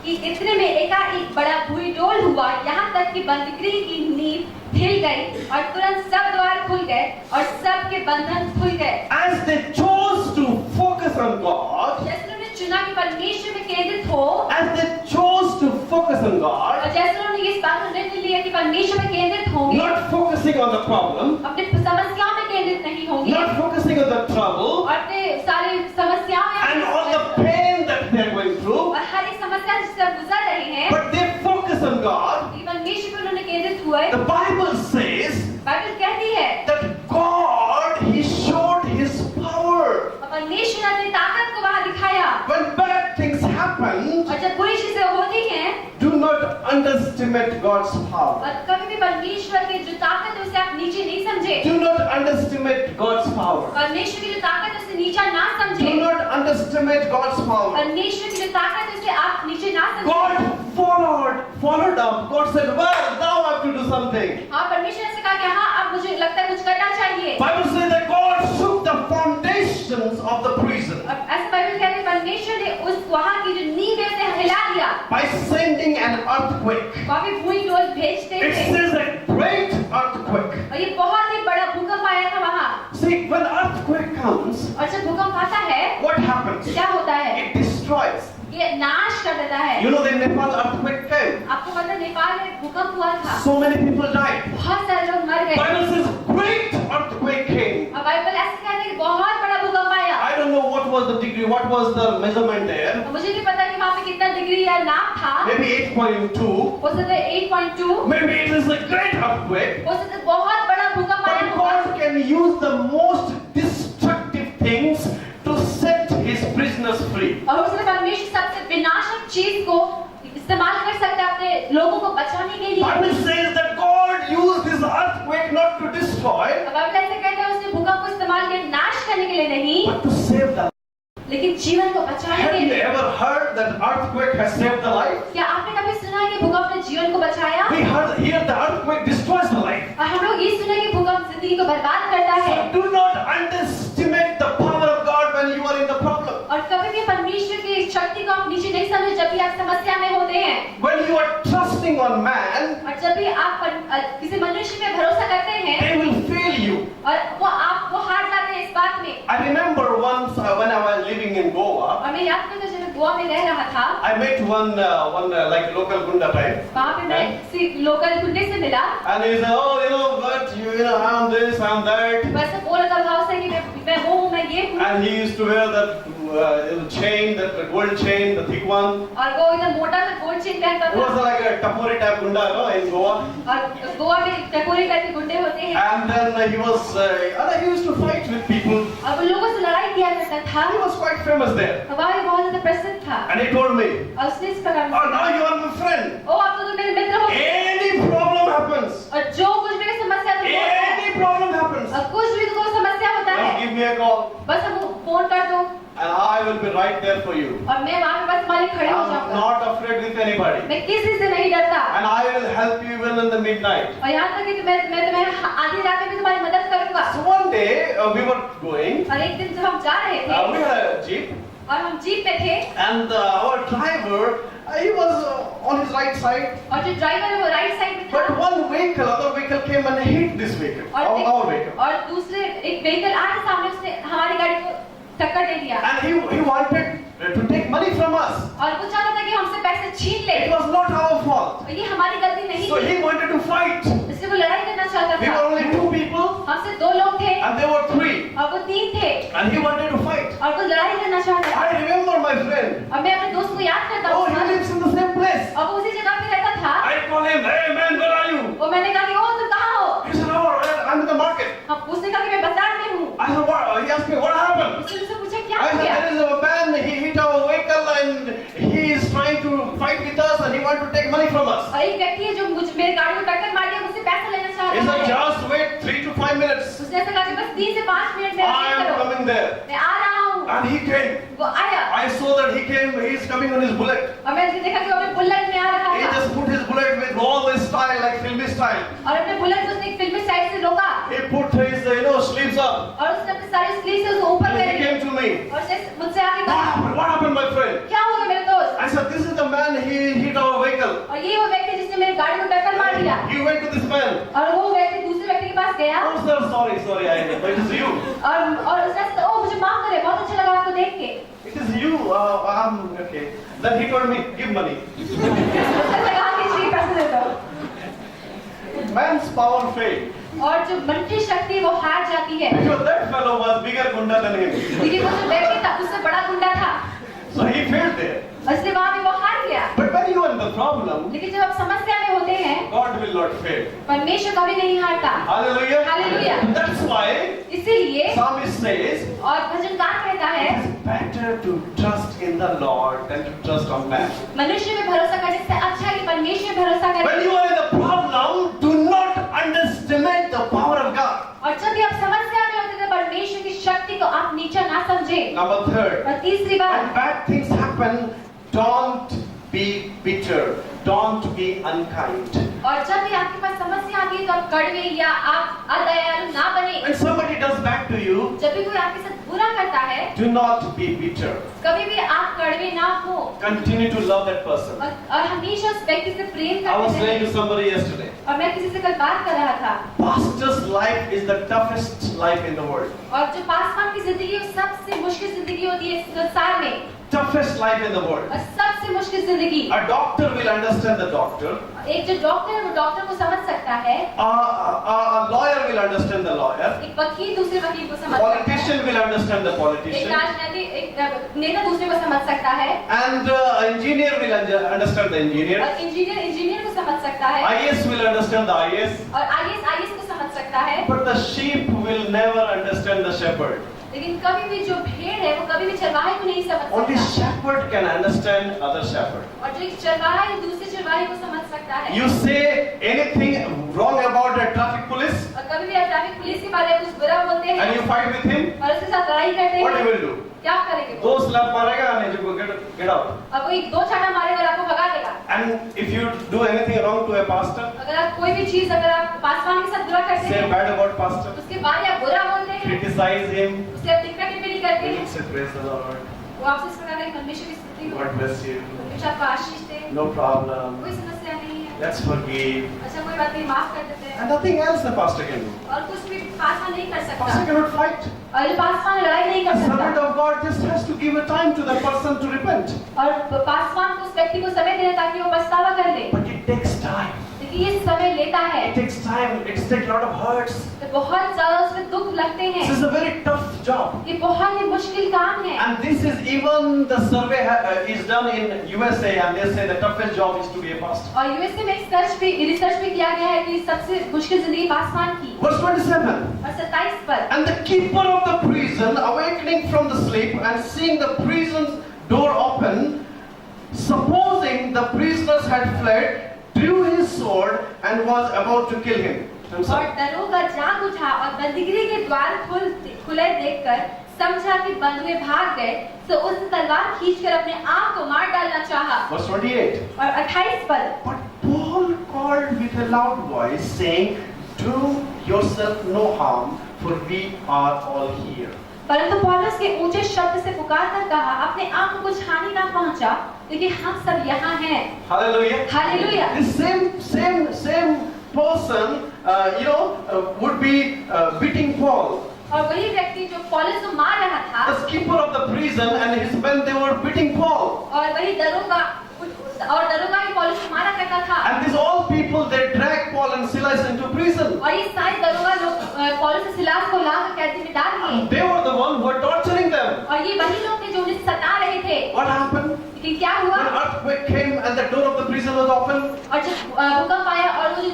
कि इतने में एकाएक बड़ा भूईडोल हुआ, यहाँ तक कि बंदीगृह की नींव हिल गई और तुरंत सब द्वार खुल गए और सबके बंधन खुल गए। As they chose to focus on God, जैसे उन्होंने चुना कि परमेश्वर में केंद्रित हो, as they chose to focus on God, और जैसे उन्होंने इस बात को निर्णय लिया कि परमेश्वर में केंद्रित होंगे, not focusing on the problem, अपनी समस्याओं में केंद्रित नहीं होंगे, not focusing on the trouble, और अपने सारी समस्याओं and all the pain that they are going through, और हर एक समस्या जिससे आप गुजर रहे हैं, but they focus on God. कि परमेश्वर पर उन्होंने केंद्रित हुए। The Bible says बाइबल कहती है that God, He showed His power. और परमेश्वर ने अपनी ताकत को वहां दिखाया। When bad things happen, और जब बुरी चीजें होती हैं, do not underestimate God's power. और कभी भी परमेश्वर की जो ताकत है उसे आप नीचे नहीं समझे। Do not underestimate God's power. परमेश्वर की जो ताकत है उसे नीचा ना Do समझे। not underestimate God's power. परमेश्वर की जो ताकत है उसे आप नीचे ना समझे। God followed up. God said, well, now I have to do something. हाँ, परमेश्वर ने कहा कि हाँ, अब मुझे लगता है कुछ करना चाहिए। Bible says that God shook the foundations of the prison और ऐसे बाइबल कहते हैं परमेश्वर ने उस वहाँ की जो नींव है उसे हिला दिया। by sending an earthquake. वहाँ पे भूईडोल भेजते It थे says a great earthquake. और ये बहुत ही बड़ा भूकंप आया था वहाँ। See, when earthquake comes, और जब भूकंप आता है, what happens? क्या होता है? It destroys. ये नाश कर देता है। You know the Nepal earthquake came. आपको पता है नेपाल में भूकंप हुआ था। So many people died. बहुत सारे लोग मर गए। Bible says great earthquake came. और बाइबल ऐसे कहते हैं कि बहुत बड़ा भूकंप आया। I don't know what was the degree, what was the measurement there. मुझे नहीं पता कि वहाँ पे कितना डिग्री या नाप था। Maybe 8.2. हो सकता है 8.2। Maybe it is a great earthquake. हो सकता है बहुत बड़ा भूकंप आया But होगा। God can use the most destructive things to set His prisoners free. और हो सकता है परमेश्वर सबसे विनाशक चीज को इस्तेमाल कर सकता है अपने लोगों को बचाने के लिए। Bible says that God used this earthquake not to destroy, अब बाइबल ऐसे कहता है उसने भूकंप को इस्तेमाल किया नाश करने के लिए नहीं, but to save the life. लेकिन जीवन को बचाने Have के you लिए। ever heard that earthquake has saved the life? क्या आपने कभी सुना है कि भूकंप ने जीवन को बचाया? We heard here the earthquake destroys the life. और हम लोग ये सुना कि भूकंप जिंदगी को बर्बाद करता है। So do not underestimate the power of God when you are in the problem. और कभी भी परमेश्वर की शक्ति को आप नीचे नहीं समझे जब भी आप समस्या में होते हैं। When you are trusting on man, और जब भी आप किसी मनुष्य में भरोसा करते हैं, they will fail you. और वो आपको हार जाते हैं इस बात में। I remember once when I was living in Goa, और मैं याद करता हूँ जब मैं गोवा में रह रहा था, I met one like local gunda type. वहाँ पे मैं किसी लोकल गुंडे से मिला। And he said, oh, you know what, you know, I'm this, I'm that. वैसे बोला था भाव से कि मैं वो हूँ, मैं ये हूँ। And he used to wear that chain, that gold chain, the thick one. और वो इधर मोटा सा गोल्ड चेन पहनता It was था। like a tapori type gunda, no, in Goa. और गोवा में टकोरी करके गुंडे होते हैं। And then he was, he used to fight with people. और वो लोगों से लड़ाई किया करता था। He was quite famous there. वहाँ भी बहुत ज़्यादा प्रसिद्ध था। And he told me, और उसने इस प्रकार oh, now you are my friend. ओ आप तो मेरे मित्र हो। Any problem happens. और जो कुछ भी समस्या तुमको Any problem happens. और कुछ भी तुमको समस्या होता Just है, give me a call. बस हम फोन कर दो And I will be right there for you. और मैं वहाँ पे बस तुम्हारे खड़े हो I'm जाऊंगा। not afraid with anybody. मैं किसी से नहीं डरता। And I will help you even in the midnight. और यहाँ तक कि मैं तुम्हें आधी रात में भी तुम्हारी मदद करूंगा। So one day we were going. और एक दिन जब हम जा रहे We थे had a jeep. और हम जीप पे थे And our driver, he was on his right side. और जो ड्राइवर है वो राइट साइड में But था one vehicle, other vehicle came and hit this vehicle, our vehicle. और दूसरे एक व्हीकल आए सामने, उसने हमारी गाड़ी को टक्कर दे दिया। And he wanted to take money from us. और वो चाहता था कि हमसे पैसे छीन ले। It was not our fault. और ये हमारी गलती नहीं So थी। he wanted to fight. इसलिए वो लड़ाई करना चाहता We were था। only 2 people हमसे 2 लोग थे and there were 3. और वो 3 थे And he wanted to fight. और वो लड़ाई करना चाहता था। I remember my friend. और मैं अपने दोस्त को याद करता Oh, हूँ he lives in the same place. और वो उसी जगह पे रहता था। I called him, hey man, where are you? और मैंने कहा कि ओ तुम कहाँ हो? He said, oh, I'm in the market. उसने कहा कि मैं बाजार में हूँ। I said, what? He asked me, what happened? उसने मुझसे पूछा क्या I हो said, गया? there is a man, he hit our vehicle and he is trying to fight with us and he wants to take money from us. और एक व्यक्ति है जो मेरे गाड़ी को टक्कर मार दिया, मुझसे पैसा लेना He चाहता said, है। just wait 3 to 5 minutes. उसने ऐसा कहा कि बस 3 से 5 मिनट में I वेट am करो। coming there. मैं आ रहा हूँ। And he came. वो आया I saw that he came, he is coming on his bullet. और मैंने देखा कि वो अपने बुलेट में आ रहा He था just put his bullet with all this style, like filmy style. और अपने बुलेट को उसने एक फिल्मी साइड से रोका He put his, sleeves up. what happened, my friend? क्या हो गया मेरे दोस्त? I said, this is the man, he hit our vehicle. और ये वो व्यक्ति जिसने मेरी गाड़ी को टक्कर मार दिया। He went to this man. और वो व्यक्ति दूसरे व्यक्ति के पास गया। Oh sir, sorry, I know. It is you. और उसने ओ मुझे माफ करे, बहुत अच्छा लगा आपको देख के। It is you. Okay. Then he told me, give money. उसने कहा कि जी पैसे दे दो। Man's power failed. और जो मन की शक्ति वो हार जाती है। Because that fellow was bigger gunda than him. क्योंकि वो जो व्यक्ति था उससे बड़ा गुंडा था। So he failed there. इसलिए वहाँ भी वो हार गया। But when you are in the problem, लेकिन जब आप समस्या में होते हैं, God will not fail. परमेश्वर कभी नहीं हारता। Hallelujah. Hallelujah. That's why इसीलिए Psalmist says, और भजनकार कहता है, it's better to trust in the Lord than to trust on man. मनुष्य में भरोसा करने से अच्छा है कि परमेश्वर में भरोसा When करें। you are in the problem, do not underestimate the power of God. और जब भी आप समस्या में होते हैं, परमेश्वर की शक्ति को आप नीचा ना समझें। Number third, और तीसरी बात, when bad things happen, don't be bitter, don't be unkind. और जब भी आपके पास समस्या आती है तो आप कड़वे या आप अदयालु ना बने। When somebody does bad to you, जब भी कोई आपके साथ बुरा करता है, do not be bitter. कभी भी आप कड़वे ना हो Continue to love that person. और हमेशा उस व्यक्ति से प्रेम I was करते saying रहें। to somebody yesterday, और मैं किसी से कल बात कर रहा था, pastor's life is the toughest life in the world. और जो पासवान की जिंदगी वो सबसे मुश्किल जिंदगी होती है इस संसार में, Toughest life in the world. और सबसे मुश्किल जिंदगी। A doctor will understand the doctor. एक जो डॉक्टर है वो डॉक्टर को समझ सकता है, A lawyer will understand the lawyer. एक वकील दूसरे वकील को समझ सकता है, Politician will understand the एक politician. राजनीतिक एक नेता दूसरे को समझ सकता है, And engineer will understand the engineer. और इंजीनियर को समझ सकता है, IAS will understand the IAS. और आईएएस को समझ सकता है। But the sheep will never understand the shepherd. लेकिन कभी भी जो भेड़ है वो कभी भी चरवाहे को नहीं समझ Only सकता, shepherd can understand other shepherd. और जो एक चरवाहा है दूसरे चरवाहे को समझ सकता है। You say anything wrong about the traffic police और कभी भी आप ट्रैफिक पुलिस के बारे में कुछ बुरा बोलते हैं and you fight with him, और उसके साथ लड़ाई करते what you हैं, will do? क्या आप करेंगे? दो slap मारेगा and you go get out. और कोई दो चाटा मारेगा और आपको भगा देगा। And if you do anything wrong to a pastor, अगर आप कोई भी चीज अगर आप पासवान के साथ बुरा करते say हैं, bad about pastor, उसके बारे में आप बुरा बोलते हैं, criticize him, उससे आप टिप्पणी टिप्पणी करते हैं, say praise the Lord, वो आपसे इस प्रकार की परमेश्वर की स्तुति हो, God bless you, परमेश्वर आपको आशीष दे, no problem, कोई समस्या नहीं है, let's forgive. अच्छा कोई बात नहीं, माफ कर देते हैं, And nothing else the pastor can do. और कुछ भी पासवान नहीं कर Pastor सकता, cannot fight. और ये पासवान लड़ाई नहीं कर The servant सकता, of God just has to give a time to the person to repent. और पासवान को उस व्यक्ति को समय देना ताकि वो पछतावा कर ले, But it takes time. लेकिन ये समय लेता है, It takes time. It takes a lot of hurts. तो बहुत ज्यादा उसमें दुख लगते हैं, This is a very tough job. ये बहुत ही मुश्किल काम है, And this is even the survey is done in USA, and they say the toughest job is to be a pastor. और यूएसए में रिसर्च भी किया गया है कि सबसे मुश्किल जिंदगी पासवान की। Verse 27. और 27 पर, And the keeper of the prison, awakening from the sleep and seeing the prison's door open, supposing the prisoners had fled, drew his sword and was about to kill him. और दरोगा जाग उठा और बंदीगृह के द्वार खुले देखकर समझा कि बंधुए भाग गए, तो उसने तलवार खींचकर अपने आप को मार डालना चाहा। Verse 28. और 28 पर, But Paul called with a loud voice, saying, do yourself no harm, for we are all here. परंतु पौलुस के ऊंचे शब्द से पुकारकर कहा, अपने आप को कुछ हानि ना पहुंचा, क्योंकि हम सब यहाँ हैं। Hallelujah. Hallelujah. This same person, would be beating Paul. और वही व्यक्ति जो पौलुस को मार रहा था, The keeper of the prison and his men, they were beating Paul. और वही दरोगा ही पौलुस को मारा करता था। And these all people, they dragged Paul and Silas into prison. और ये सारे दरोगा लोग पौलुस और सिलास को लाकर कैद में डाल दिए। They were the ones who were torturing them. और ये वही लोग थे जो उन्हें सता रहे थे। What happened? लेकिन क्या हुआ? When earthquake came and the door of the prison was open, और जब भूकंप आया और वो जो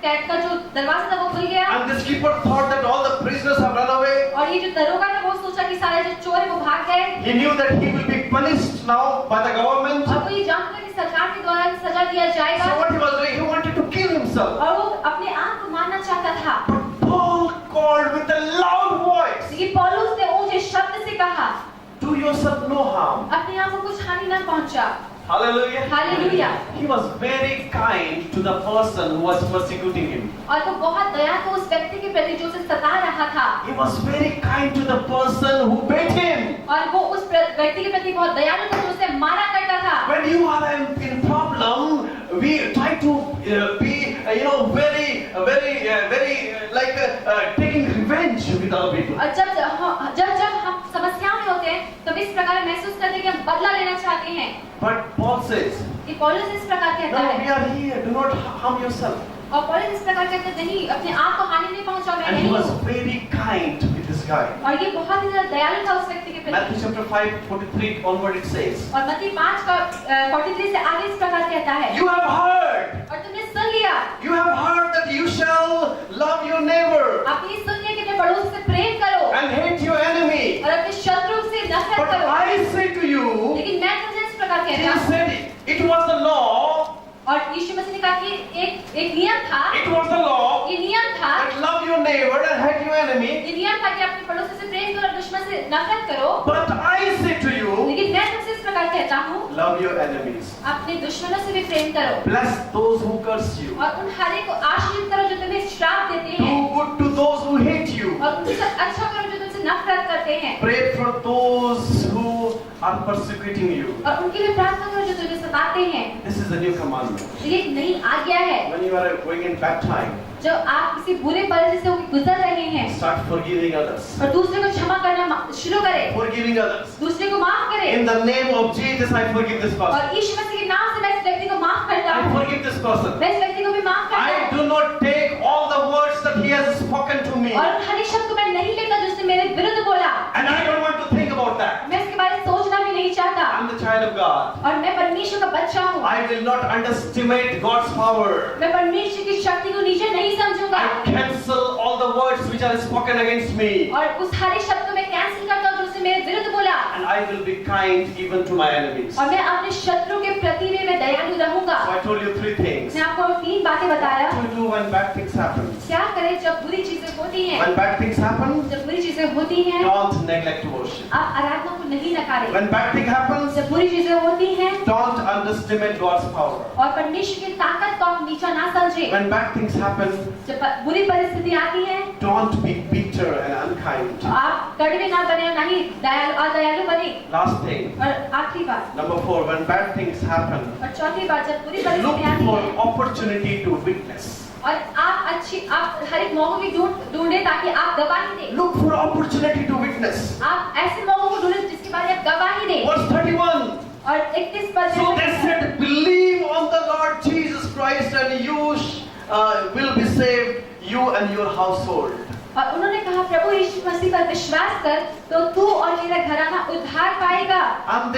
कैद का जो दरवाजा था वो खुल गया, and this keeper thought that all the prisoners have run away. और ये जो दरोगा था वो सोचा कि सारे जो चोर है वो भाग गए, He knew that he will be punished now by the government. और वो ये जानता था कि सरकार के द्वारा सजा दिया जाएगा, So what he was doing, he wanted to kill himself. और वो अपने आप को मारना चाहता था। But Paul called with a loud voice, लेकिन पौलुस ने ऊंचे शब्द से कहा, do yourself no harm. अपने आप को कुछ हानि ना पहुंचा। Hallelujah. Hallelujah. He was very kind to the person who was persecuting him. और वो बहुत दया तो उस व्यक्ति के प्रति जो उसे सता रहा था, He was very kind to the person who beat him. और वो उस व्यक्ति के प्रति बहुत दयालु था जो उसे मारा करता था। When you are in problem, we try to be, very taking revenge with other people. और जब हम समस्याओं में होते हैं तो हम इस प्रकार महसूस करते हैं कि हम बदला लेना चाहते हैं। But Paul says, कि पौलुस इस प्रकार कहता no, we है, are here. Do not harm yourself. और पौलुस इस प्रकार कहता है, नहीं, अपने आप को हानि नहीं पहुंचाओ, मैं And he नहीं was हूँ। very kind with this guy. और ये बहुत ही ज्यादा दयालु था उस व्यक्ति के Matthew प्रति। chapter 5:43 onward it says, और मत्ती 5 का 43 से आगे इस प्रकार कहता है, you have heard, और तुमने सुन लिया, you have heard that you shall love your neighbor आप ये सुनिए कि अपने पड़ोस से प्रेम करो and hate your enemy. और अपने शत्रु से नफरत But करो। I say to you, लेकिन मैं तुझे इस प्रकार कहता Jesus हूँ, said it was the law, और यीशु मसीह ने कहा कि एक नियम था, it was the law ये नियम था, that love your neighbor and hate your enemy. ये नियम था कि अपने पड़ोसी से प्रेम करो और दुश्मन से नफरत करो। But I say to you, लेकिन मैं तुमसे इस प्रकार कहता हूँ, love your enemies. अपने दुश्मनों से भी प्रेम करो Bless those who curse you. और उन हरे को आशीर्वाद करो जो तुम्हें श्राप देते Do हैं, good to those who hate you. और उनके साथ अच्छा करो जो तुमसे नफरत करते हैं, Pray for those who are persecuting you. और उनके लिए प्रार्थना करो जो तुम्हें सताते हैं। This is the new commandment. ये एक नई आज्ञा है। When you are going in bad time, जब आप किसी बुरे परिस्थिति से गुजर रहे हैं start forgiving others. और दूसरे को क्षमा करना शुरू करें, Forgiving others. दूसरे को माफ करें, In the name of Jesus, I forgive this person. और यीशु मसीह के नाम से मैं इस व्यक्ति को माफ करता I हूँ, forgive this person. मैं इस व्यक्ति को भी माफ करता I हूँ, do not take all the words that he has spoken to me. और उन हर एक शब्द को मैं नहीं लेता जो उसने मेरे विरुद्ध बोला, And I don't want to think about that. मैं इसके बारे में सोचना भी नहीं चाहता, I'm the child of God. और मैं परमेश्वर का बच्चा हूँ, I will not underestimate God's power. मैं परमेश्वर की शक्ति को नीचे नहीं समझूंगा, I cancel all the words which are spoken against me. और उस हर एक शब्द को मैं कैंसिल करता हूँ जो उसने मेरे विरुद्ध बोला, And I will be kind even to my enemies. और मैं अपने शत्रु के प्रति भी मैं दयालु रहूंगा। So I told you three things. मैं आपको 3 बातें बताया। What to do when bad things happen? क्या करें जब बुरी चीजें होती हैं? When bad things happen, जब बुरी चीजें होती हैं, don't neglect worship. आप आराधना को नहीं नकारें। When bad thing happens, जब बुरी चीजें होती हैं don't underestimate God's power. और परमेश्वर की ताकत को आप नीचा ना समझें। When bad things happen, जब बुरी परिस्थिति आती है don't be bitter and unkind. तो आप कड़वे ना बने और ना ही अदयालु बने। Last thing, और आखिरी बात, number 4, when bad things happen, और चौथी बात, जब बुरी look परिस्थिति आती for है opportunity to witness. और आप हर एक मौके की ढूंढे ताकि आप गवाही दें। Look for opportunity to witness. आप ऐसे मौकों को ढूंढे जिसके बारे में आप गवाही दें। Verse 31. और 31 पद So में they said, believe on the Lord Jesus Christ and you will be saved, you and your household. और उन्होंने कहा, प्रभु यीशु मसीह पर विश्वास कर तो तू और तेरा घराना उद्धार पाएगा। And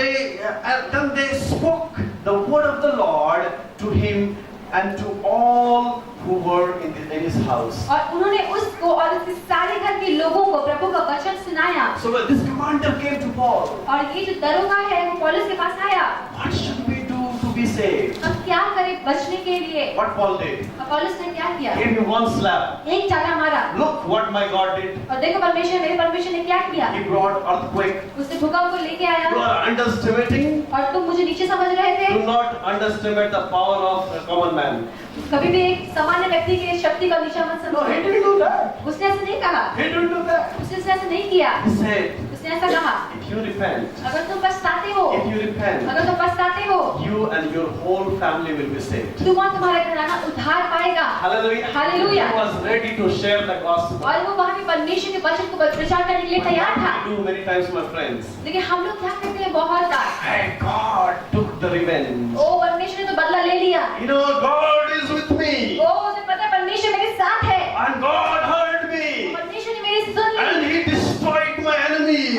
then they spoke the word of the Lord to him and to all who were in his house. और उन्होंने उसको और उसके सारे घर के लोगों को प्रभु का वचन सुनाया। So when this commander came to Paul, और ये जो दरोगा है वो पौलुस के पास आया, what should we do to be saved? अब क्या करें बचने के लिए? What Paul did? और पौलुस ने क्या किया? Gave him one slap. एक चाटा मारा। Look what my God did. और देखो मेरे परमेश्वर ने क्या किया? He brought earthquake. उसने भूकंप को लेके You आया are underestimating. और तुम मुझे नीचे समझ रहे थे। Do not underestimate the power of a common man. कभी भी एक सामान्य व्यक्ति की शक्ति का नीचा मत No, he समझो। didn't do that. उसने ऐसा नहीं कहा, He didn't do that. उसने ऐसा नहीं किया। He said, उसने ऐसा कहा, if you repent, अगर तुम पछताते हो, if you repent, अगर तुम पछताते हो, you and your whole family will be saved. तुम और तुम्हारा घराना उद्धार पाएगा। Hallelujah. Hallelujah. He was ready to share the gospel. और वो वहाँ पे परमेश्वर के वचन को प्रचार करने के लिए But तैयार था। what we do many times, my friends, लेकिन हम लोग क्या करते हैं बहुत बार, and God took the revenge. ओ परमेश्वर ने तो बदला ले लिया, You know, God is with me. ओ उसे पता है परमेश्वर मेरे साथ है, And God heard me. परमेश्वर ने मेरी सुन ली, And He destroyed my enemies.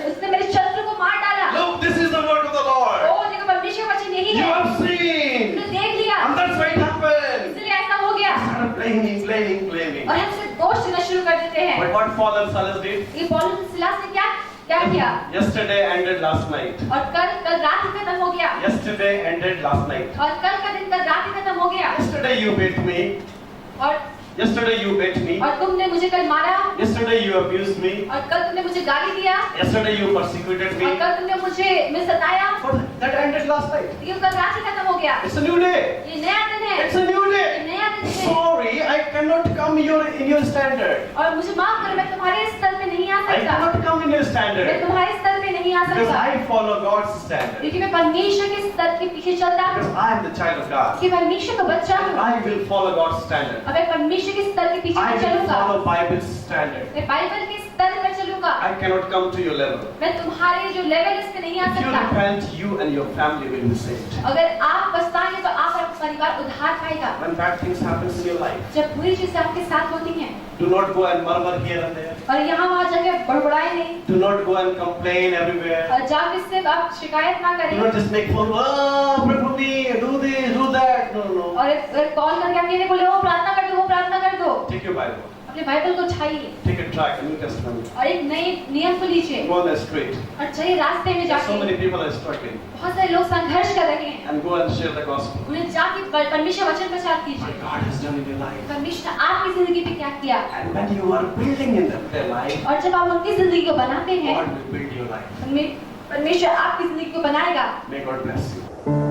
उसने मेरे शत्रु को मार डाला। Look, this is the word of the Lord. ओ देखो परमेश्वर का वचन यही You है, have seen. तुमने देख लिया, And that's why it happened. इसलिए ऐसा हो गया। Started blaming. और हमसे दोष देना शुरू कर देते हैं। But what Paul and Silas did? ये पौलुस और सिलास ने क्या किया? Yesterday ended last night. और कल रात ही खत्म हो गया, Yesterday ended last night. और कल का दिन कल रात ही खत्म हो गया। Yesterday you beat me. और Yesterday you beat me. और तुमने मुझे कल मारा, Yesterday you abused me. और कल तुमने मुझे गाली दिया, Yesterday you persecuted और me. कल तुमने मुझे सताया। But that ended last night. ये कल रात ही खत्म हो गया। It's a new day. ये नया दिन है, It's a new ये day. नया दिन है। Sorry, I cannot come in your standard. और मुझे माफ करो, मैं तुम्हारे स्तर पे नहीं आ I सकता। cannot come in your मैं standard. तुम्हारे स्तर पे नहीं आ Because सकता, I follow God's standard. क्योंकि मैं परमेश्वर के स्तर के पीछे चलता हूँ। Because I am the child of God. कि परमेश्वर का बच्चा हूँ, I will follow God's standard. और मैं परमेश्वर के स्तर के पीछे I मैं will चलूंगा। follow Bible's standard. मैं बाइबल के स्तर पर चलूंगा। I cannot come to your level. मैं तुम्हारे जो लेवल इस पे नहीं आ If you सकता। repent, you and your family will be saved. अगर आप पछताएंगे तो आप और आपका परिवार उद्धार पाएगा। When bad things happen in your life, जब बुरी चीजें आपके साथ होती हैं, do not go and murmur here and there. और यहाँ वहाँ जगह बड़बड़ाए नहीं, Do not go and complain everywhere. और जाके सिर्फ आप शिकायत ना Do करें, not just make phone, oh, pray for me, do this, do that. No, no. और कॉल करके आप ये नहीं बोले वो प्रार्थना कर दो, वो प्रार्थना कर दो। Take your Bible. अपने बाइबल को उठाइए Take a track, a New Testament. और एक नए नियम को लीजिए Go on the street. और चाहिए रास्ते में So जाके। many people are struggling. बहुत सारे लोग संघर्ष कर रहे हैं, And go and share the gospel. उन्हें जाके परमेश्वर वचन प्रचार What कीजिए। God has done in your life. परमेश्वर ने आपकी जिंदगी पे क्या किया, And when you are building in their life, और जब आप उनकी जिंदगी को बनाते हैं, God will build your life. परमेश्वर आपकी जिंदगी को बनाएगा। May God bless you.